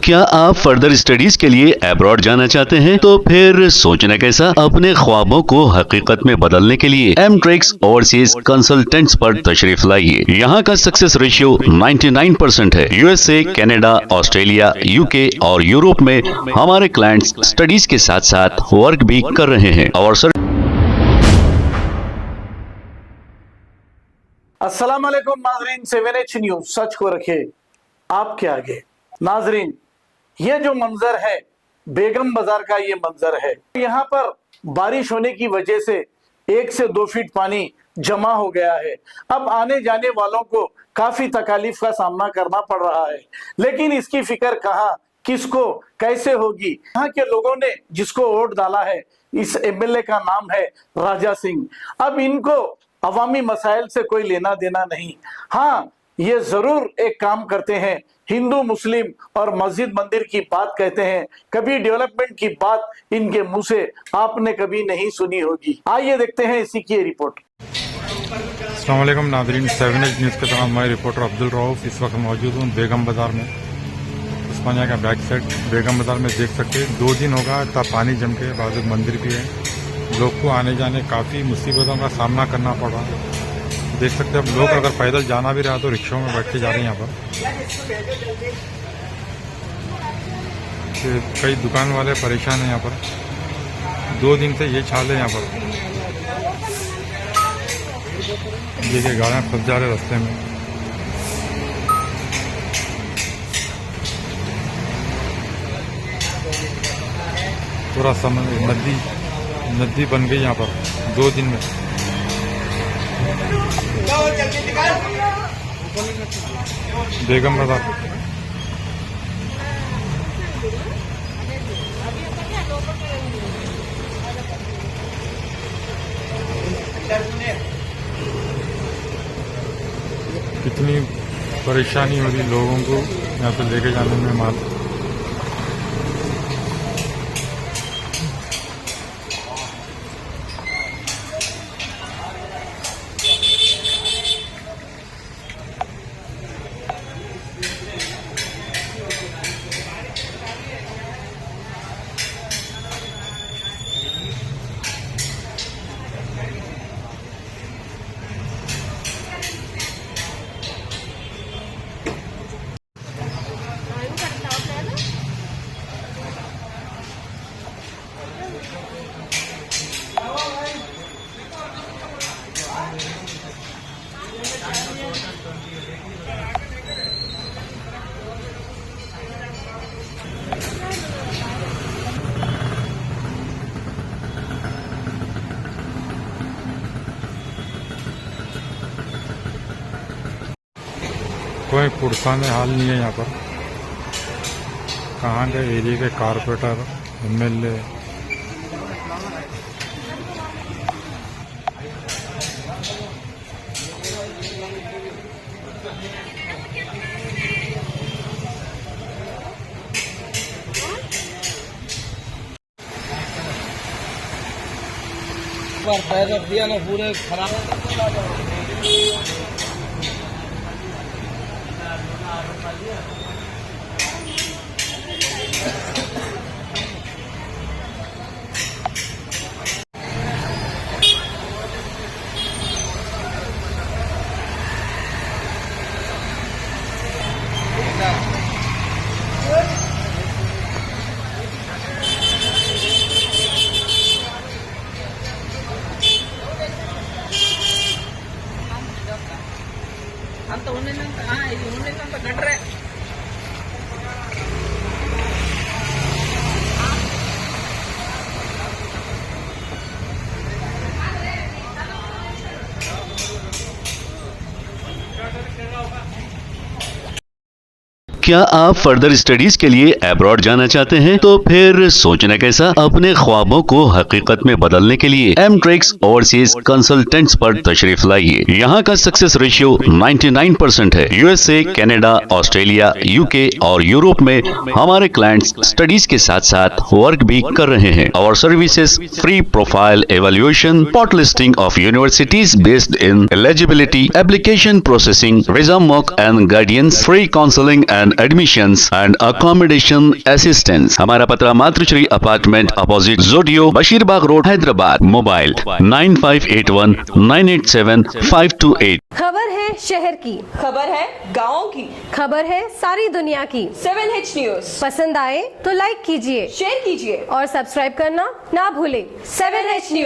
क्या आप further studies के लिए अब्रॉड जाना चाहते हैं? तो फिर सोचना कैसा, अपने ख्वाबों को हकीकत में बदलने के लिए एमट्रिक्स ओवरसीज कंसल्टेंट्स पर तशरीफ लाइए। यहाँ का सक्सेस रेशियो 99% है। यूएसए, कनाडा, ऑस्ट्रेलिया, यूके और यूरोप में हमारे क्लाइंट्स स्टडीज के साथ साथ वर्क भी कर रहे हैं और अस्सलाम वालेकुम नाजरीन, 7H न्यूज सच को रखे आपके आगे। नाजरीन, ये जो मंजर है बेगम बाजार का, ये मंजर है। यहाँ पर बारिश होने की वजह से 1 से 2 फीट पानी जमा हो गया है। अब आने जाने वालों को काफी तकालीफ का सामना करना पड़ रहा है, लेकिन इसकी फिक्र कहाँ, किसको, कैसे होगी? यहाँ के लोगों ने जिसको वोट डाला है, इस एमएलए का नाम है राजा सिंह। अब इनको अवामी मसाइल से कोई लेना देना नहीं। हाँ, ये जरूर एक काम करते हैं, हिंदू मुस्लिम और मस्जिद मंदिर की बात कहते हैं। कभी डेवलपमेंट की बात इनके मुंह से आपने कभी नहीं सुनी होगी। आइए देखते हैं इसी की रिपोर्ट। अस्सलाम वालेकुम नाज़रीन, 7H न्यूज़ के तमाम मैं रिपोर्टर अब्दुल रऊफ इस वक्त मौजूद हूँ बेगम बाजार में। उस्मानिया का बैक साइड बेगम बाजार में देख सकते हैं 2 दिन होगा इतना पानी जम के, बाजू मंदिर भी है। लोग को आने जाने काफ़ी मुसीबतों का सामना करना पड़ रहा है। देख सकते हैं अब लोग अगर पैदल जाना भी रहा तो रिक्शों में बैठ के जा रहे हैं। यहाँ पर कई दुकान वाले परेशान हैं। यहाँ पर 2 दिन से ये छाल है। यहाँ पर देखिए गाड़ियाँ फंस जा रहे रास्ते में। पूरा समय नदी बन गई यहाँ पर 2 दिन में। बेगम बाजार कितनी परेशानी हो रही लोगों को यहाँ से लेके जाने में। माल कोई पुरसाने हाल नहीं है यहाँ पर। कहाँ के एरिया के कारपोरेटर, एमएलए, पैसा दिया ना पूरे खराब। ಅಂತ ಒಂದಿನಂತ ಕಟ್ರೆ क्या आप फर्दर स्टडीज के लिए अब्रॉड जाना चाहते हैं? तो फिर सोचना कैसा, अपने ख्वाबों को हकीकत में बदलने के लिए एमट्रिक्स ओवरसीज कंसल्टेंट्स पर तशरीफ लाइए। यहाँ का सक्सेस रेशियो 99% है। यूएसए, कनाडा, ऑस्ट्रेलिया, यूके और यूरोप में हमारे क्लाइंट्स स्टडीज के साथ साथ वर्क भी कर रहे हैं और services free profile evaluation, spot listing of universities based in eligibility, application processing, visa mock and guidance, free counselling and admissions and accommodation assistance. हमारा पता मातृश्री अपार्टमेंट अपोजिट जोडियो बशीरबाग रोड हैदराबाद। मोबाइल 9581987528। खबर है शहर की, खबर है गाँव की, खबर है सारी दुनिया की। 7H न्यूज पसंद आए तो लाइक कीजिए, शेयर कीजिए और सब्सक्राइब करना ना भूलें। 7H news.